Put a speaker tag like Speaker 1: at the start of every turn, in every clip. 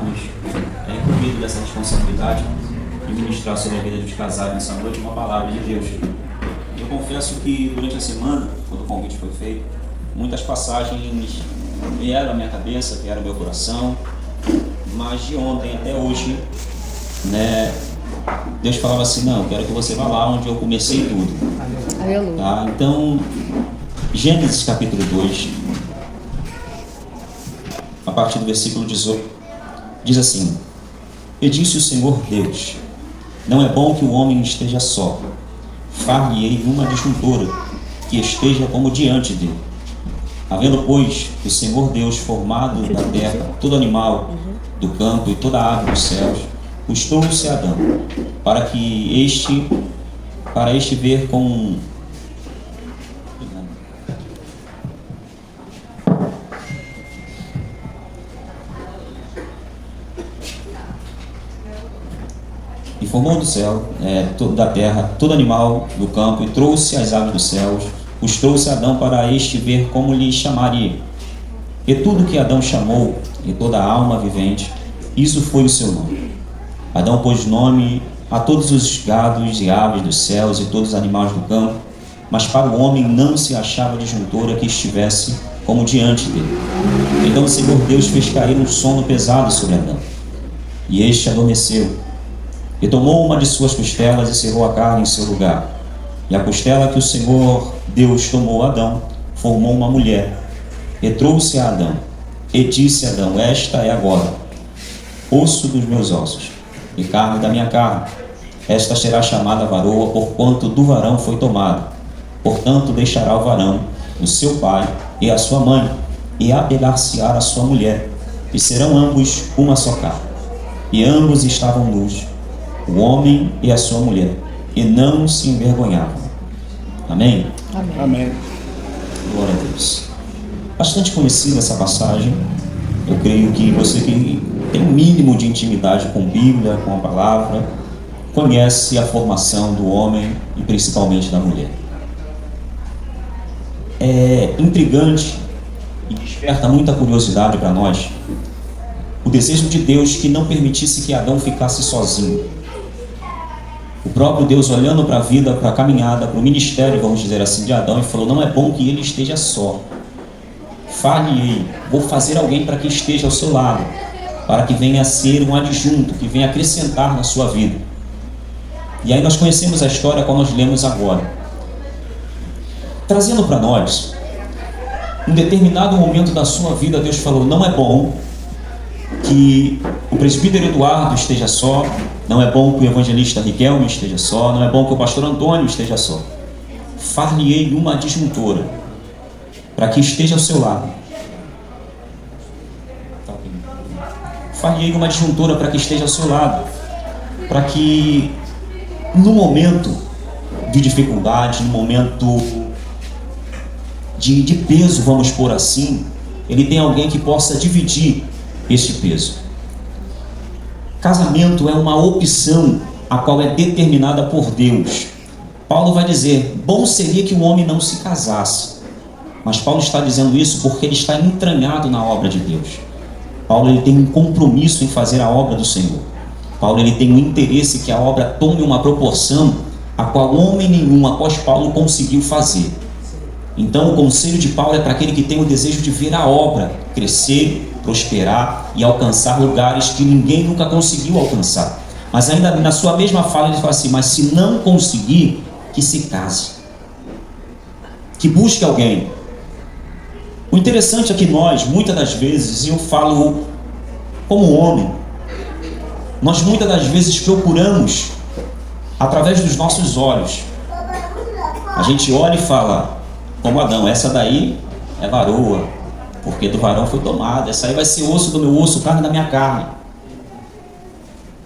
Speaker 1: estarmos incumbidos dessa responsabilidade de ministrar sobre a vida dos casais nessa noite uma palavra de Deus. Eu confesso que durante a semana, quando o convite foi feito, muitas passagens vieram à minha cabeça, vieram ao meu coração, mas de ontem até hoje, Deus falava assim: não, eu quero que você vá lá onde eu comecei tudo.
Speaker 2: Aleluia.
Speaker 1: Tá? Então, Gênesis capítulo 2, a partir do versículo 18, diz assim: E disse o Senhor Deus: não é bom que o homem esteja só, far-lhe-ei uma adjuntora que esteja como diante dele. Havendo, pois, o Senhor Deus formado da terra todo animal do campo e toda ave dos céus, custou-se a Adão, para este ver com e formou do céu, da terra, todo animal do campo, e trouxe as aves dos céus, os trouxe a Adão para este ver como lhe chamaria. E tudo que Adão chamou, e toda a alma vivente, isso foi o seu nome. Adão pôs nome a todos os gados e aves dos céus e todos os animais do campo, mas para o homem não se achava adjuntora que estivesse como diante dele. Então o Senhor Deus fez cair um sono pesado sobre Adão, e este adormeceu. E tomou uma de suas costelas e cerrou a carne em seu lugar. E a costela que o Senhor Deus tomou a Adão, formou uma mulher, e trouxe a Adão. E disse a Adão: esta é agora osso dos meus ossos, e carne da minha carne. Esta será chamada varoa, porquanto do varão foi tomada. Portanto deixará o varão o seu pai e a sua mãe, e apegar-se-á a sua mulher, e serão ambos uma só carne. E ambos estavam nus, o homem e a sua mulher, e não se envergonhavam. Amém?
Speaker 2: Amém.
Speaker 3: Amém.
Speaker 1: Glória a Deus. Bastante conhecida essa passagem. Eu creio que você que tem um mínimo de intimidade com a Bíblia, com a palavra, conhece a formação do homem e principalmente da mulher. É intrigante e desperta muita curiosidade para nós o desejo de Deus que não permitisse que Adão ficasse sozinho. O próprio Deus olhando para a vida, para a caminhada, para o ministério, vamos dizer assim, de Adão, e falou: não é bom que ele esteja só. Fale-ei, vou fazer alguém para que esteja ao seu lado, para que venha a ser um adjunto, que venha acrescentar na sua vida. E aí nós conhecemos a história como nós lemos agora, trazendo para nós, em determinado momento da sua vida, Deus falou: não é bom que o presbítero Eduardo esteja só, não é bom que o evangelista Riquelme esteja só, não é bom que o pastor Antônio esteja só. Far-lhe-ei uma adjuntora, para que esteja ao seu lado. Far-lhe-ei uma adjuntora para que esteja ao seu lado, para que no momento de dificuldade, no momento de peso, vamos pôr assim, ele tem alguém que possa dividir este peso. Casamento é uma opção a qual é determinada por Deus. Paulo vai dizer: bom seria que o homem não se casasse. Mas Paulo está dizendo isso porque ele está entranhado na obra de Deus. Paulo ele tem um compromisso em fazer a obra do Senhor. Paulo ele tem um interesse que a obra tome uma proporção a qual homem nenhum após Paulo conseguiu fazer. Então o conselho de Paulo é para aquele que tem o desejo de ver a obra crescer, prosperar e alcançar lugares que ninguém nunca conseguiu alcançar. Mas ainda na sua mesma fala ele fala assim: mas se não conseguir, que se case, que busque alguém. O interessante é que nós, muitas das vezes, e eu falo como homem, nós muitas das vezes procuramos através dos nossos olhos. A gente olha e fala, como Adão: essa daí é varoa, porque do varão foi tomada, essa aí vai ser osso do meu osso, carne da minha carne.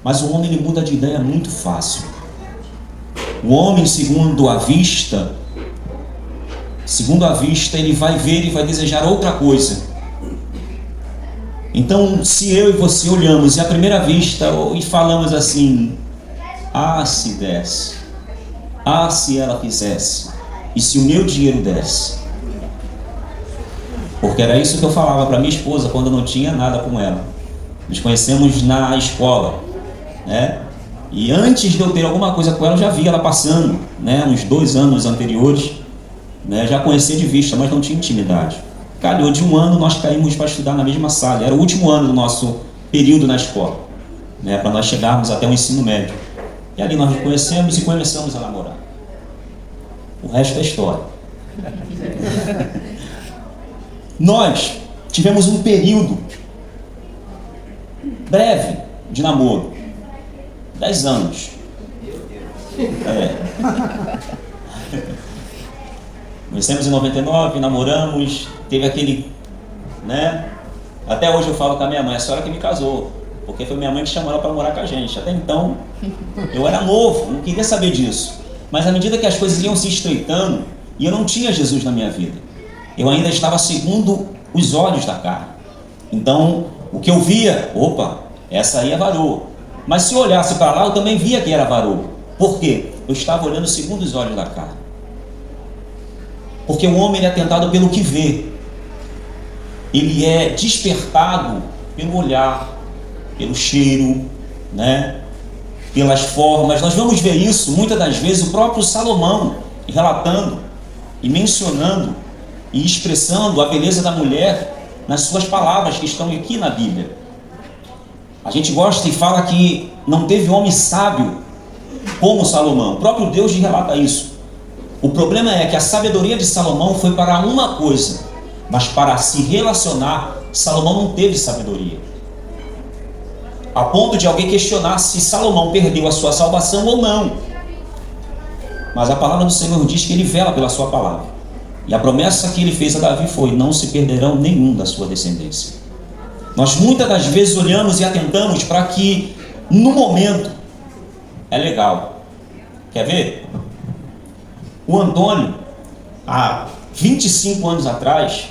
Speaker 1: Mas o homem ele muda de ideia muito fácil. O homem, segundo a vista, ele vai ver e vai desejar outra coisa. Então, se eu e você olhamos e à primeira vista e falamos assim: ah, se desse, ah, se ela quisesse, e se o meu dinheiro desse. Porque era isso que eu falava para minha esposa quando eu não tinha nada com ela. Nos conhecemos na escola, né? E antes de eu ter alguma coisa com ela, eu já vi ela passando, né? Uns 2 anos anteriores, né? Já conhecia de vista, mas não tinha intimidade. Calhou de um ano, nós caímos para estudar na mesma sala. Era o último ano do nosso período na escola, né? Para nós chegarmos até o ensino médio. E ali nós nos conhecemos e começamos a namorar. O resto é história. Nós tivemos um período breve de namoro, 10 anos. Conhecemos em 99, namoramos, teve aquele, né? Até hoje eu falo com a minha mãe, a senhora que me casou, porque foi minha mãe que chamou ela para morar com a gente. Até então, eu era novo, não queria saber disso. Mas à medida que as coisas iam se estreitando, e eu não tinha Jesus na minha vida, eu ainda estava segundo os olhos da carne. Então, o que eu via, opa, essa aí é varoa. Mas se eu olhasse para lá, eu também via que era varoa. Por quê? Eu estava olhando segundo os olhos da carne. Porque o homem ele é tentado pelo que vê. Ele é despertado pelo olhar, pelo cheiro, né? Pelas formas. Nós vamos ver isso, muitas das vezes, o próprio Salomão relatando e mencionando e expressando a beleza da mulher nas suas palavras que estão aqui na Bíblia. A gente gosta e fala que não teve homem sábio como Salomão. O próprio Deus relata isso. O problema é que a sabedoria de Salomão foi para uma coisa, mas para se relacionar, Salomão não teve sabedoria. A ponto de alguém questionar se Salomão perdeu a sua salvação ou não. Mas a palavra do Senhor diz que ele vela pela sua palavra. E a promessa que ele fez a Davi foi: não se perderão nenhum da sua descendência. Nós muitas das vezes olhamos e atentamos para que no momento é legal. Quer ver? O Antônio, há 25 anos atrás,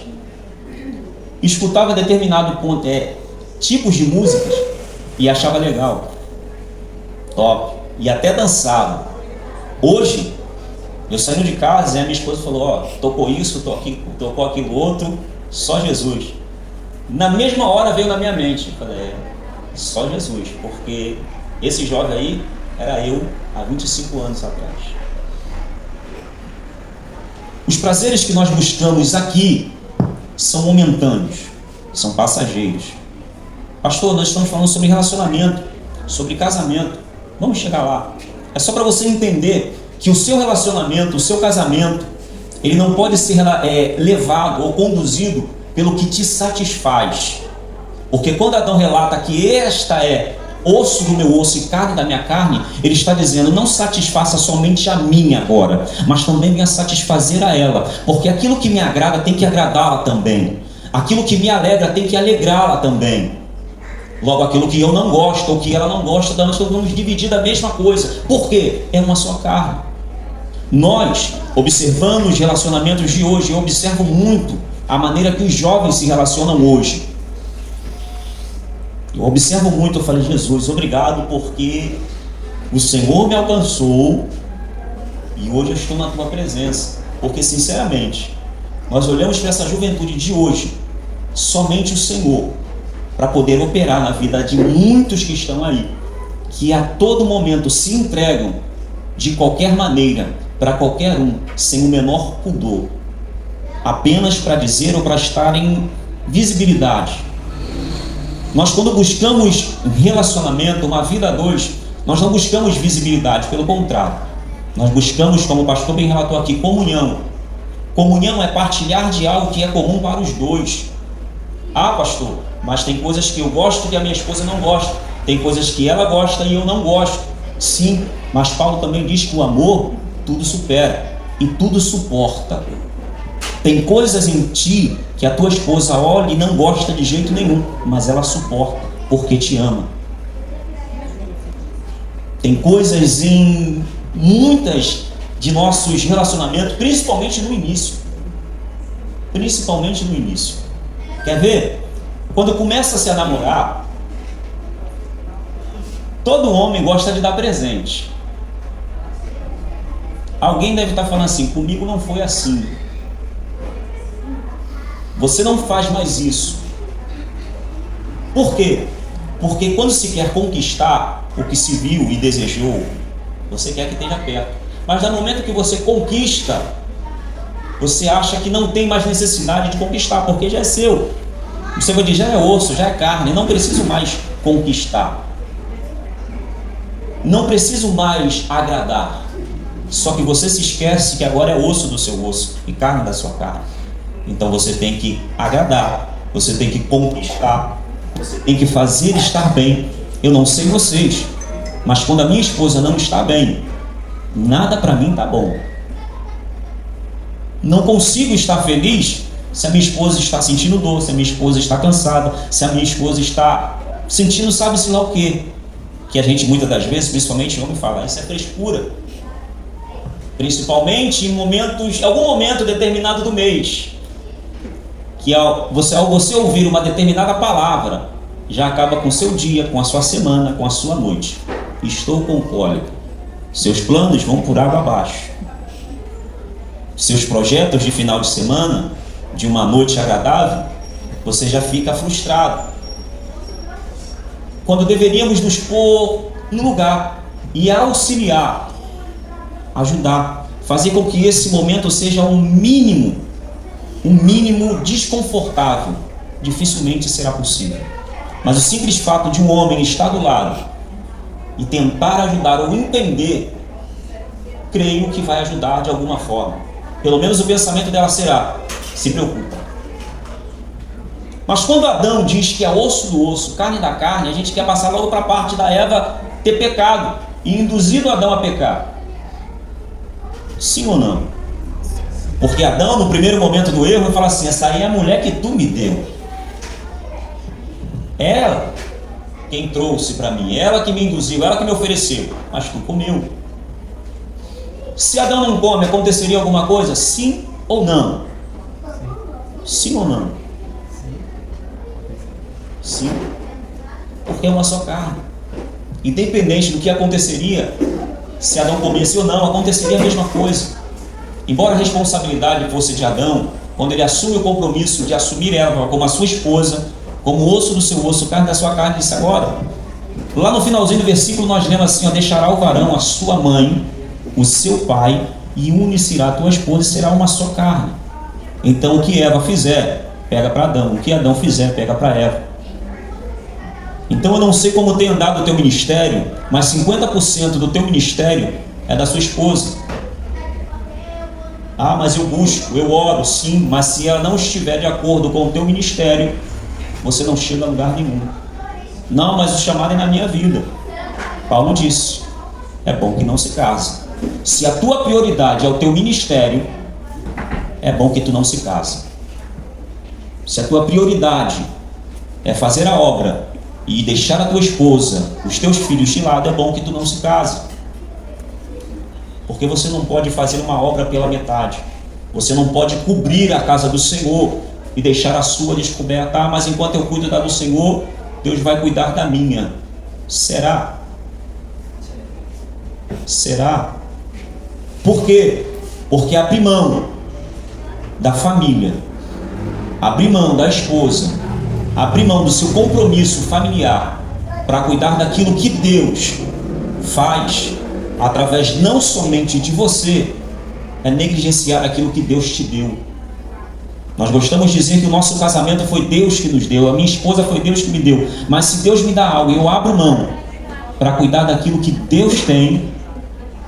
Speaker 1: escutava determinado tipos de músicas e achava legal, top, e até dançava. Hoje, eu saindo de casa e a minha esposa falou: ó, tocou isso, tocou aquilo outro, só Jesus. Na mesma hora veio na minha mente, eu falei: só Jesus, porque esse jovem aí era eu há 25 anos atrás. Os prazeres que nós buscamos aqui são momentâneos, são passageiros. Pastor, nós estamos falando sobre relacionamento, sobre casamento. Vamos chegar lá. É só para você entender que o seu relacionamento, o seu casamento, ele não pode ser levado ou conduzido pelo que te satisfaz. Porque quando Adão relata que esta é osso do meu osso e carne da minha carne, ele está dizendo: não satisfaça somente a mim agora, mas também venha satisfazer a ela, porque aquilo que me agrada tem que agradá-la também, aquilo que me alegra tem que alegrá-la também. Logo, aquilo que eu não gosto ou que ela não gosta, nós vamos dividir da mesma coisa. Por quê? É uma só carne. Nós, observando os relacionamentos de hoje, eu observo muito a maneira que os jovens se relacionam hoje. Eu observo muito, eu falei: Jesus, obrigado, porque o Senhor me alcançou e hoje eu estou na tua presença. Porque, sinceramente, nós olhamos para essa juventude de hoje, somente o Senhor, para poder operar na vida de muitos que estão aí, que a todo momento se entregam de qualquer maneira, para qualquer um, sem o menor pudor, apenas para dizer ou para estar em visibilidade. Nós, quando buscamos relacionamento, uma vida a dois, nós não buscamos visibilidade, pelo contrário, nós buscamos, como o pastor bem relatou aqui, comunhão. Comunhão é partilhar de algo que é comum para os dois. Ah, pastor, mas tem coisas que eu gosto que a minha esposa não gosta, tem coisas que ela gosta e eu não gosto. Sim, mas Paulo também diz que o amor tudo supera e tudo suporta. Tem coisas em ti que a tua esposa olha e não gosta de jeito nenhum, mas ela suporta porque te ama. Tem coisas em muitas de nossos relacionamentos, principalmente no início. Quer ver? Quando começa-se a namorar, todo homem gosta de dar presente. Alguém deve estar falando assim: comigo não foi assim. Você não faz mais isso. Por quê? Porque quando se quer conquistar o que se viu e desejou, você quer que esteja perto. Mas no momento que você conquista, você acha que não tem mais necessidade de conquistar, porque já é seu. Você vai dizer, já é osso, já é carne, não preciso mais conquistar. Não preciso mais agradar. Só que você se esquece que agora é osso do seu osso e carne da sua carne. Então você tem que agradar, você tem que conquistar, você tem que fazer estar bem. Eu não sei vocês, mas quando a minha esposa não está bem, nada para mim está bom. Não consigo estar feliz se a minha esposa está sentindo dor, se a minha esposa está cansada, se a minha esposa está sentindo sabe-se lá o quê. Que a gente muitas das vezes, principalmente homem, fala, isso é frescura. Principalmente em algum momento determinado do mês, que ao você ouvir uma determinada palavra, já acaba com o seu dia, com a sua semana, com a sua noite. Estou com cólica. Seus planos vão por água abaixo. Seus projetos de final de semana, de uma noite agradável, você já fica frustrado. Quando deveríamos nos pôr no lugar e auxiliar, ajudar, fazer com que esse momento seja um mínimo desconfortável, dificilmente será possível. Mas o simples fato de um homem estar do lado e tentar ajudar ou entender, creio que vai ajudar de alguma forma. Pelo menos o pensamento dela será, se preocupa. Mas quando Adão diz que é osso do osso, carne da carne, a gente quer passar logo para a parte da Eva ter pecado e induzido Adão a pecar. Sim ou não? Porque Adão, no primeiro momento do erro, fala assim, essa aí é a mulher que tu me deu. Ela quem trouxe para mim, ela que me induziu, ela que me ofereceu, mas tu comeu. Se Adão não come, aconteceria alguma coisa? Sim ou não? Sim ou não? Sim. Porque é uma só carne. Independente do que aconteceria, se Adão comesse ou não, aconteceria a mesma coisa. Embora a responsabilidade fosse de Adão, quando ele assume o compromisso de assumir Eva como a sua esposa, como osso do seu osso, carne da sua carne, disse agora. Lá no finalzinho do versículo nós lemos assim, ó, deixará o varão a sua mãe, o seu pai, e une-se-á a tua esposa e será uma só carne. Então o que Eva fizer, pega para Adão. O que Adão fizer, pega para Eva. Então eu não sei como tem andado o teu ministério, mas 50% do teu ministério é da sua esposa. Ah, mas eu busco, eu oro, sim, mas se ela não estiver de acordo com o teu ministério, você não chega a lugar nenhum. Não, mas o chamado é na minha vida. Paulo disse, é bom que não se case. Se a tua prioridade é o teu ministério, é bom que tu não se case. Se a tua prioridade é fazer a obra e deixar a tua esposa, os teus filhos de lado, é bom que tu não se case. Porque você não pode fazer uma obra pela metade. Você não pode cobrir a casa do Senhor e deixar a sua descoberta. Ah, mas enquanto eu cuido da do Senhor, Deus vai cuidar da minha. Será? Será? Por quê? Porque abrir mão da família, abrir mão da esposa, abrir mão do seu compromisso familiar para cuidar daquilo que Deus faz através não somente de você, é negligenciar aquilo que Deus te deu. Nós gostamos de dizer que o nosso casamento foi Deus que nos deu, a minha esposa foi Deus que me deu, mas se Deus me dá algo e eu abro mão para cuidar daquilo que Deus tem,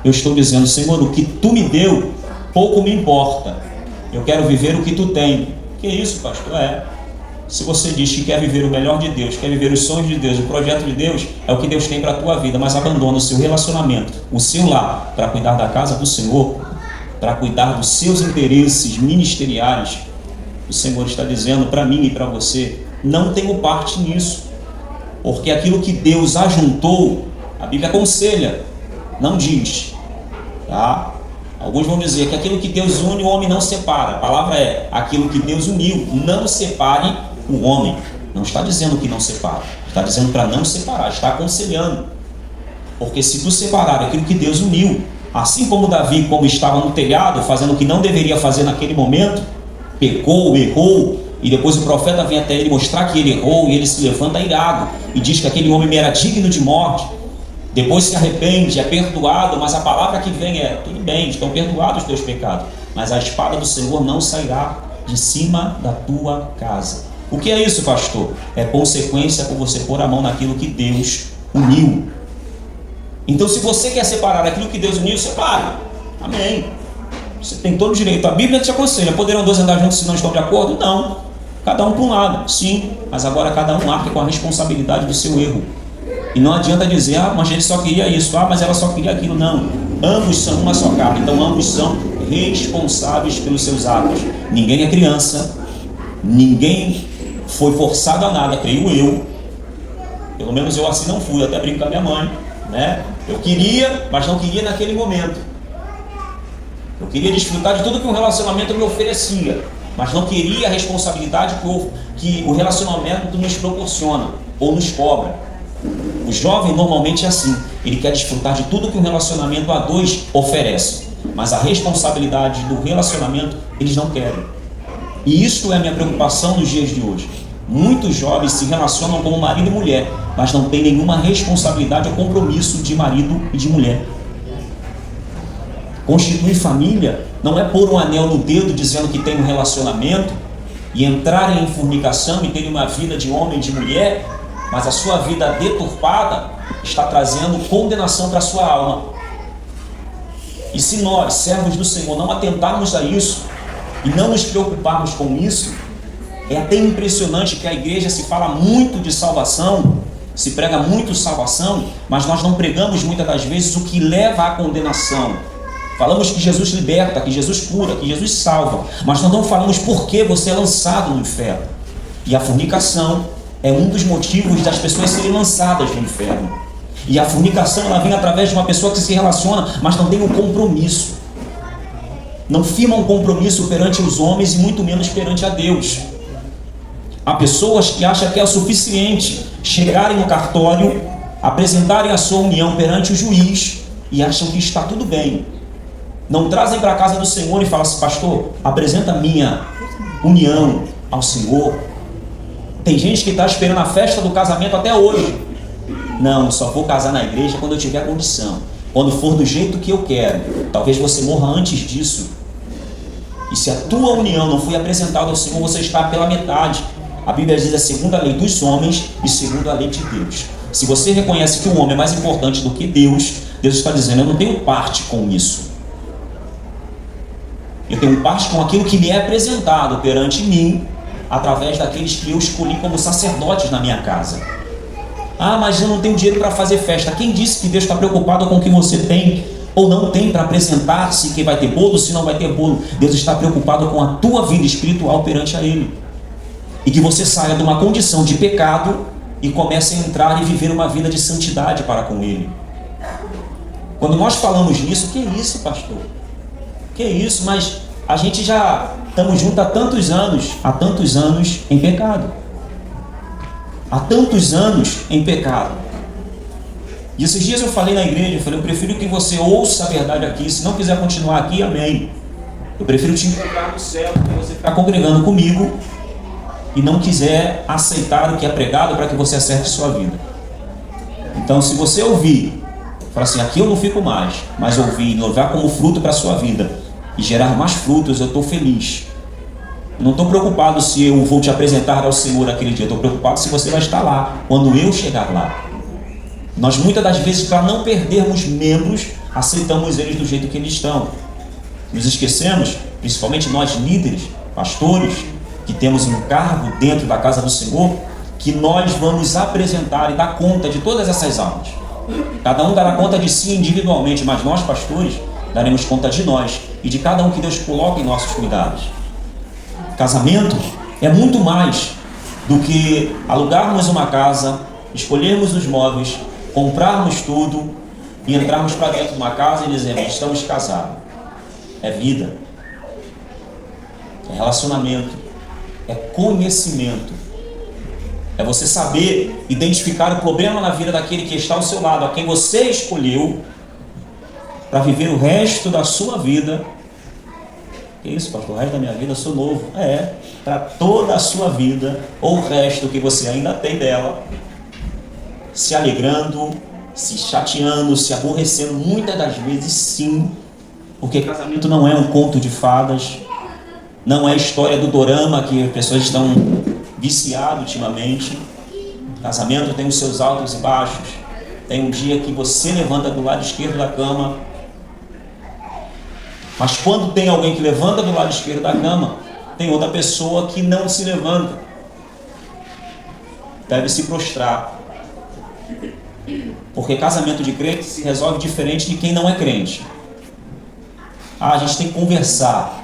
Speaker 1: eu estou dizendo, Senhor, o que tu me deu, pouco me importa, eu quero viver o que tu tem. Que isso, pastor? Se você diz que quer viver o melhor de Deus, quer viver os sonhos de Deus, o projeto de Deus, é o que Deus tem para a tua vida, mas abandona o seu relacionamento, o seu lar, para cuidar da casa do Senhor, para cuidar dos seus interesses ministeriais, o Senhor está dizendo para mim e para você, não tenho parte nisso, porque aquilo que Deus ajuntou, a Bíblia aconselha, não diz, tá? Alguns vão dizer que aquilo que Deus une, o homem não separa. A palavra é, aquilo que Deus uniu, não separe o homem. Não está dizendo que não separa, está dizendo para não separar, está aconselhando. Porque se tu separar aquilo que Deus uniu, assim como Davi, como estava no telhado, fazendo o que não deveria fazer naquele momento, pecou, errou, E depois o profeta vem até ele mostrar que ele errou, e ele se levanta irado e diz que aquele homem era digno de morte. Depois se arrepende, é perdoado, mas a palavra que vem é: tudo bem, estão perdoados os teus pecados, mas a espada do Senhor não sairá de cima da tua casa. O que é isso, pastor? É consequência por você pôr a mão naquilo que Deus uniu. Então, se você quer separar aquilo que Deus uniu, separe. Amém. Você tem todo o direito. A Bíblia te aconselha: poderão dois andar juntos se não estão de acordo? Não. Cada um para um lado, sim, mas agora cada um arca com a responsabilidade do seu erro. E não adianta dizer: ah, mas a gente só queria isso, ah, mas ela só queria aquilo. Não. Ambos são uma só carne, então ambos são responsáveis pelos seus atos. Ninguém é criança, ninguém foi forçado a nada, creio eu. Pelo menos eu assim não fui, até brinco com a minha mãe, né? Eu queria, mas não queria naquele momento. Eu queria desfrutar de tudo que um relacionamento me oferecia, mas não queria a responsabilidade que o relacionamento nos proporciona ou nos cobra. O jovem normalmente é assim: ele quer desfrutar de tudo que um relacionamento a dois oferece, mas a responsabilidade do relacionamento eles não querem. E isso é a minha preocupação nos dias de hoje. Muitos jovens se relacionam como marido e mulher, mas não têm nenhuma responsabilidade ou compromisso de marido e de mulher. Constituir família não é pôr um anel no dedo dizendo que tem um relacionamento e entrarem em fornicação e terem uma vida de homem e de mulher, mas a sua vida deturpada está trazendo condenação para a sua alma. E se nós, servos do Senhor, não atentarmos a isso e não nos preocuparmos com isso, é até impressionante que a igreja se fala muito de salvação, se prega muito salvação, mas nós não pregamos muitas das vezes o que leva à condenação. Falamos que Jesus liberta, que Jesus cura, que Jesus salva, mas nós não falamos por que você é lançado no inferno. E a fornicação é um dos motivos das pessoas serem lançadas no inferno. E a fornicação ela vem através de uma pessoa que se relaciona, mas não tem um compromisso. Não firma um compromisso perante os homens e muito menos perante a Deus. Há pessoas que acham que é o suficiente chegarem no cartório, apresentarem a sua união perante o juiz e acham que está tudo bem. Não trazem para a casa do Senhor e falam assim: pastor, apresenta a minha união ao Senhor. Tem gente que está esperando a festa do casamento até hoje. Não, só vou casar na igreja quando eu tiver condição, quando for do jeito que eu quero. Talvez você morra antes disso. E se a tua união não foi apresentada ao Senhor, você está pela metade. A Bíblia diz: é segundo a lei dos homens e segundo a lei de Deus. Se você reconhece que o homem é mais importante do que Deus, Deus está dizendo: eu não tenho parte com isso. Eu tenho parte com aquilo que me é apresentado perante mim, através daqueles que eu escolhi como sacerdotes na minha casa. Ah, mas eu não tenho dinheiro para fazer festa. Quem disse que Deus está preocupado com o que você tem ou não tem para apresentar, se que vai ter bolo, se não vai ter bolo? Deus está preocupado com a tua vida espiritual perante a Ele. E que você saia de uma condição de pecado e comece a entrar e viver uma vida de santidade para com Ele. Quando nós falamos nisso, que é isso, pastor? Que é isso? Mas a gente já estamos juntos há tantos anos em pecado. Há tantos anos em pecado. E esses dias eu falei na igreja, eu prefiro que você ouça a verdade aqui. Se não quiser continuar aqui, amém. Eu prefiro te encontrar no céu do que você ficar congregando comigo e não quiser aceitar o que é pregado para que você acerte sua vida. Então, se você ouvir, fala assim: aqui eu não fico mais, mas ouvir e levar como fruto para a sua vida e gerar mais frutos, eu estou feliz. Eu não estou preocupado se eu vou te apresentar ao Senhor aquele dia, eu estou preocupado se você vai estar lá quando eu chegar lá. Nós muitas das vezes, para não perdermos membros, aceitamos eles do jeito que eles estão. Nos esquecemos, principalmente nós líderes, pastores, que temos um cargo dentro da casa do Senhor, que nós vamos apresentar e dar conta de todas essas almas. Cada um dará conta de si individualmente, mas nós, pastores, daremos conta de nós e de cada um que Deus coloca em nossos cuidados. Casamento é muito mais do que alugarmos uma casa, escolhermos os móveis, comprarmos tudo e entrarmos para dentro de uma casa e dizermos: estamos casados. É vida, é relacionamento, é conhecimento, é você saber identificar o problema na vida daquele que está ao seu lado, a quem você escolheu para viver o resto da sua vida. Que isso, pastor? O resto da minha vida eu sou novo. Para toda a sua vida, ou o resto que você ainda tem dela, se alegrando, se chateando, se aborrecendo, muitas das vezes sim, porque casamento não é um conto de fadas, não é a história do dorama que as pessoas estão viciadas ultimamente. Casamento tem os seus altos e baixos. Tem um dia que você levanta do lado esquerdo da cama, mas quando tem alguém que levanta do lado esquerdo da cama, tem outra pessoa que não se levanta, deve se prostrar, porque casamento de crente se resolve diferente de quem não é crente. A gente tem que conversar,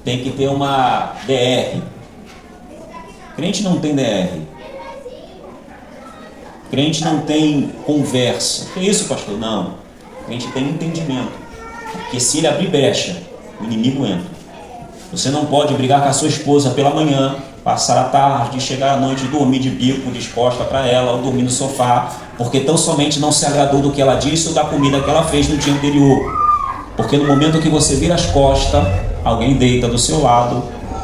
Speaker 1: tem que ter uma DR. Crente não tem DR. Crente não tem conversa. Que isso, pastor? Não. Crente tem entendimento. Porque se ele abrir brecha, o inimigo entra. Você não pode brigar com a sua esposa pela manhã, passar a tarde, chegar à noite e dormir de bico disposta para ela, ou dormir no sofá, porque tão somente não se agradou do que ela disse ou da comida que ela fez no dia anterior. Porque no momento que você vira as costas, alguém deita do seu lado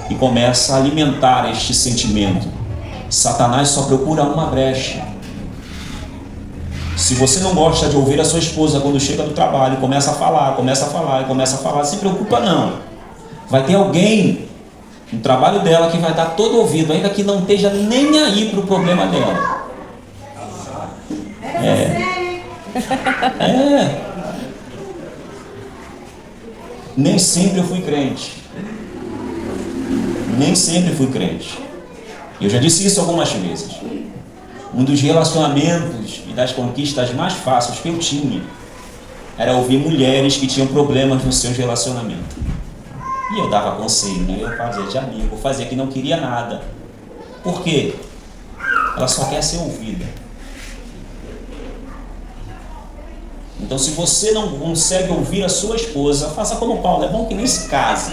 Speaker 1: e começa a alimentar este sentimento. Satanás só procura uma brecha. Se você não gosta de ouvir a sua esposa quando chega do trabalho, começa a falar, não se preocupa não. Vai ter alguém no trabalho dela que vai dar todo ouvido, ainda que não esteja nem aí para o problema dela. Nem sempre eu fui crente. Nem sempre fui crente. Eu já disse isso algumas vezes. Um dos relacionamentos e das conquistas mais fáceis que eu tinha era ouvir mulheres que tinham problemas nos seus relacionamentos. E eu dava conselho, eu fazia de amigo, fazia que não queria nada. Por quê? Ela só quer ser ouvida. Então, se você não consegue ouvir a sua esposa, faça como Paulo, é bom que nem se case.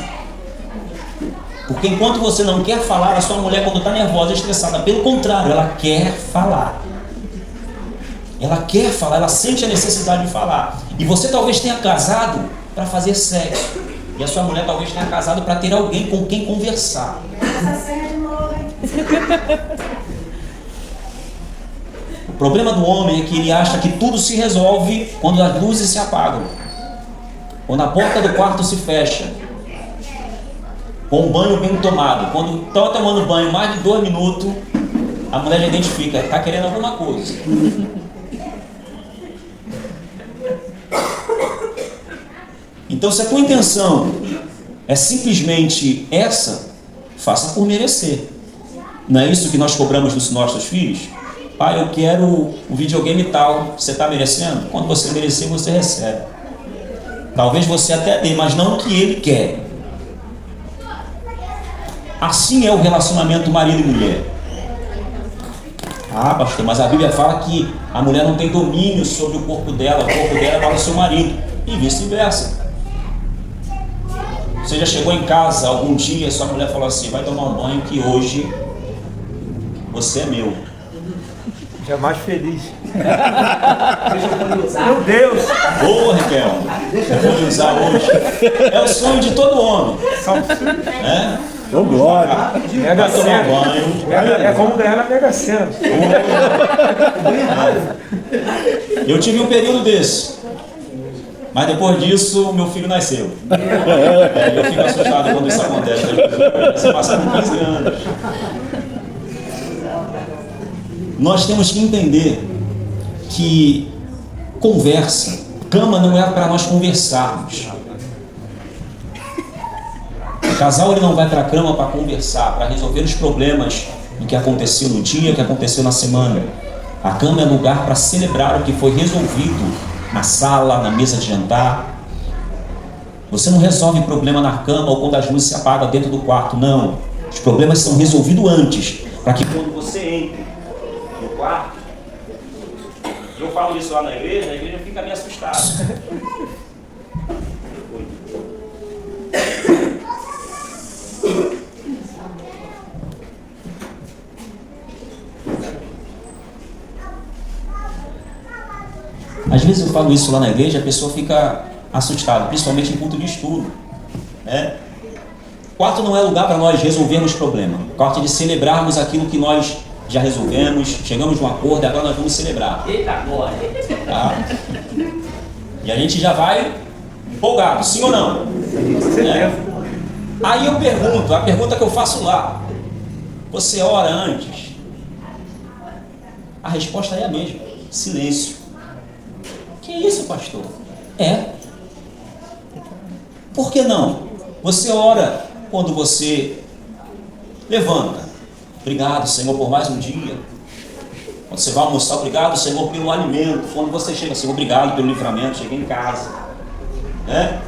Speaker 1: Porque enquanto você não quer falar, a sua mulher, quando está nervosa, estressada, pelo contrário, ela quer falar. Ela quer falar, ela sente a necessidade de falar. E você talvez tenha casado para fazer sexo. E a sua mulher talvez tenha casado para ter alguém com quem conversar. O problema do homem é que ele acha que tudo se resolve quando as luzes se apagam, quando a porta do quarto se fecha, com um banho bem tomado. Quando está tomando banho mais de 2 minutos, a mulher já identifica, está querendo alguma coisa. Então, se a tua intenção é simplesmente essa, faça por merecer. Não é isso que nós cobramos dos nossos filhos? Pai, eu quero o videogame tal, você está merecendo? Quando você merecer, você recebe. Talvez você até dê, mas não o que ele quer. Assim é o relacionamento marido e mulher. Ah, pastor, mas a Bíblia fala que a mulher não tem domínio sobre o corpo dela é para o seu marido. E vice-versa. Você já chegou em casa algum dia e sua mulher falou assim, vai tomar um banho que hoje você é meu.
Speaker 2: Jamais feliz. Meu Deus!
Speaker 1: Boa, Raquel. Eu vou usar hoje. É o sonho de todo homem.
Speaker 3: Ô, glória!
Speaker 2: Mega Sena. É como ganhar na Mega Sena.
Speaker 1: Eu tive um período desse. Mas depois disso, meu filho nasceu. Eu fico assustado quando isso acontece. Você passa por 15 anos. Nós temos que entender que conversa, cama não é para nós conversarmos. O casal ele não vai para a cama para conversar, para resolver os problemas do que aconteceu no dia, que aconteceu na semana. A cama é lugar para celebrar o que foi resolvido na sala, na mesa de jantar. Você não resolve problema na cama ou quando as luzes se apagam dentro do quarto, não. Os problemas são resolvidos antes, para que quando você entre no quarto, eu falo isso lá na igreja, a igreja fica meio assustada. Às vezes eu falo isso lá na igreja, a pessoa fica assustada, principalmente em culto de estudo. né? Quarto não é lugar para nós resolvermos problema. Quarto é de celebrarmos aquilo que nós já resolvemos, chegamos a um acordo e agora nós vamos celebrar. Eita, glória! Tá? E a gente já vai empolgado, sim ou não? Aí eu pergunto, a pergunta que eu faço lá: você ora antes? A resposta é a mesma: silêncio. Que isso, pastor? É. Por que não? Você ora quando você levanta. Obrigado, Senhor, por mais um dia. Quando você vai almoçar, obrigado, Senhor, pelo alimento. Quando você chega, Senhor, obrigado pelo livramento, cheguei em casa. Né?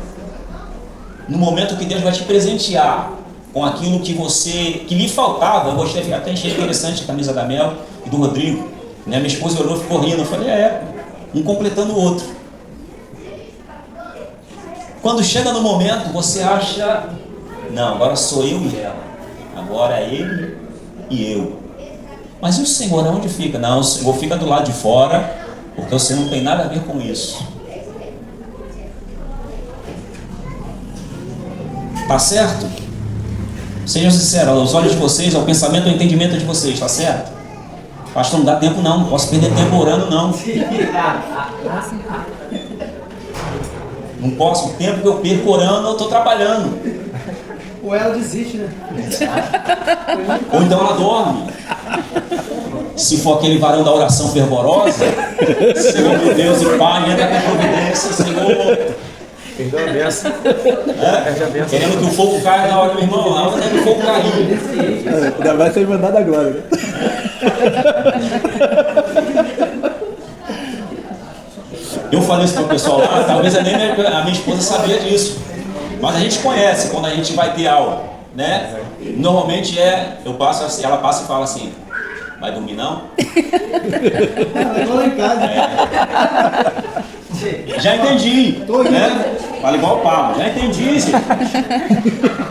Speaker 1: No momento que Deus vai te presentear com aquilo que lhe faltava. Eu gostei, até achei interessante a camisa da Mel e do Rodrigo, né? Minha esposa olhou e ficou rindo. Eu falei, um completando o outro. Quando chega no momento, você acha, não, agora sou eu e ela, agora é ele e eu. Mas e o Senhor, aonde fica? Não, o Senhor fica do lado de fora, porque o Senhor não tem nada a ver com isso. Tá certo? Sejam sinceros, aos olhos de vocês, ao pensamento e ao entendimento de vocês, tá certo? Pastor, não dá tempo não posso perder tempo orando não. Não posso, o tempo que eu perco orando, eu estou trabalhando.
Speaker 4: Ou ela desiste, né?
Speaker 1: Ou então ela dorme. Se for aquele varão da oração fervorosa, Senhor meu Deus e Pai, entra com providência, Senhor.
Speaker 2: Perdão a benção.
Speaker 1: Querendo que o fogo caia na hora, meu irmão, na hora que o fogo cair.
Speaker 3: Ainda vai ser mandado a glória, né?
Speaker 1: Eu falei isso para o pessoal lá, talvez nem a minha esposa sabia disso. Mas a gente conhece quando a gente vai ter aula, né? Normalmente ela passa e fala assim, vai dormir não?
Speaker 4: Ela lá em casa.
Speaker 1: Já entendi, né? Fala igual o Pablo, já entendi, gente.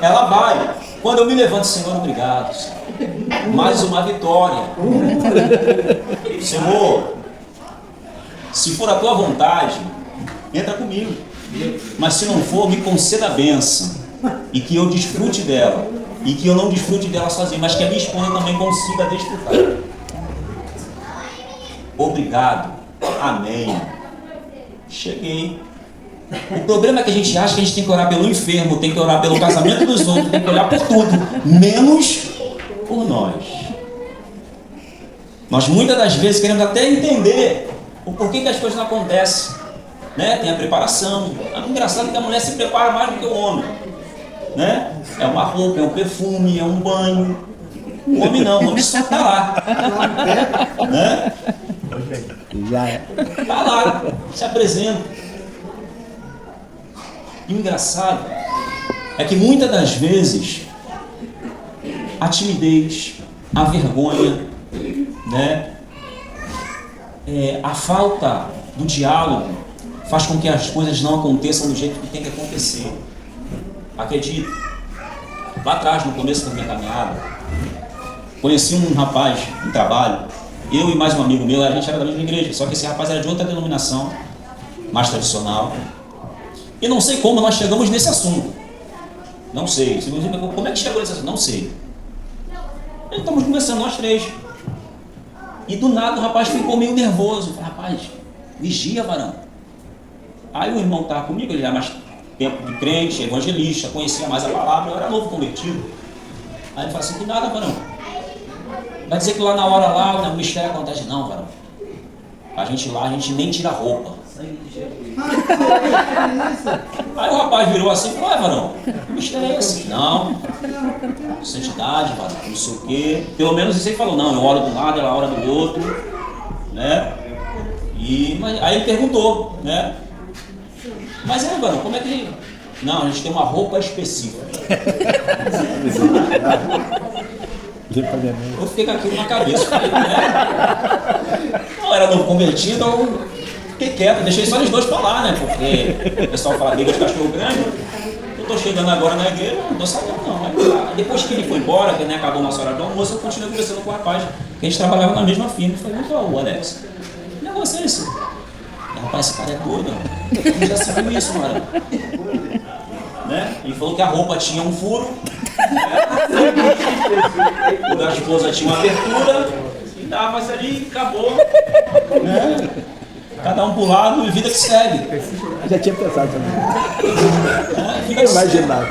Speaker 1: Ela vai. Quando eu me levanto, Senhor, obrigado, Senhor. Mais uma vitória. Senhor, se for a tua vontade, entra comigo. Mas se não for, me conceda a bênção. E que eu desfrute dela. E que eu não desfrute dela sozinho, mas que a minha esposa também consiga desfrutar. Obrigado. Amém. Cheguei. O problema é que a gente acha que a gente tem que orar pelo enfermo, tem que orar pelo casamento dos outros, tem que orar por tudo, menos por nós. Nós muitas das vezes queremos até entender o porquê que as coisas não acontecem, né? Tem a preparação. É engraçado que a mulher se prepara mais do que o homem, né? É uma roupa, é um perfume, é um banho. O homem não, o homem só está lá, né?
Speaker 3: Já é.
Speaker 1: Está lá, se apresenta. E o engraçado é que muitas das vezes a timidez, a vergonha, né, a falta do diálogo faz com que as coisas não aconteçam do jeito que tem que acontecer. Acredito, lá atrás, no começo da minha caminhada, conheci um rapaz no trabalho, eu e mais um amigo meu, a gente era da mesma igreja, só que esse rapaz era de outra denominação, mais tradicional. E não sei como nós chegamos nesse assunto. Não sei. Como é que chegou nesse assunto? Não sei. E estamos conversando nós três. E do nada o rapaz ficou meio nervoso. Falei, rapaz, vigia, varão. Aí o irmão estava comigo, ele já mais tempo de crente, evangelista, conhecia mais a palavra, eu era novo convertido. Aí ele falou assim, que nada, varão. Vai dizer que lá na hora lá, o mistério acontece. Não, varão. A gente lá, a gente nem tira a roupa. Aí o rapaz virou assim e falou, varão, que mistério é esse? Não, santidade, varão, não sei o quê. Pelo menos isso aí falou, não, eu oro de um lado, ela ora do outro, né? Aí ele perguntou, né? Mas varão, como é que... Não, a gente tem uma roupa específica. Eu fiquei com aquilo na cabeça, falei, né? Não era novo convertido, eu fiquei quieto, deixei só eles dois falar, né? Porque o pessoal fala briga de cachorro grande. Eu estou chegando agora na igreja, não estou sabendo não. Aí, depois que ele foi embora, que nem acabou a nossa hora do almoço, eu continuei conversando com o rapaz, que a gente trabalhava na mesma firma. Eu falei, o Alex, que negócio é esse? Rapaz, esse cara é doido. Já se viu isso, mano. né? Ele falou que a roupa tinha um furo, né? O da esposa tinha uma abertura, e dava isso ali, acabou, né? Cada um pro lado e vida que segue.
Speaker 3: Já tinha pensado também.
Speaker 1: Vida que segue.
Speaker 3: Imaginado.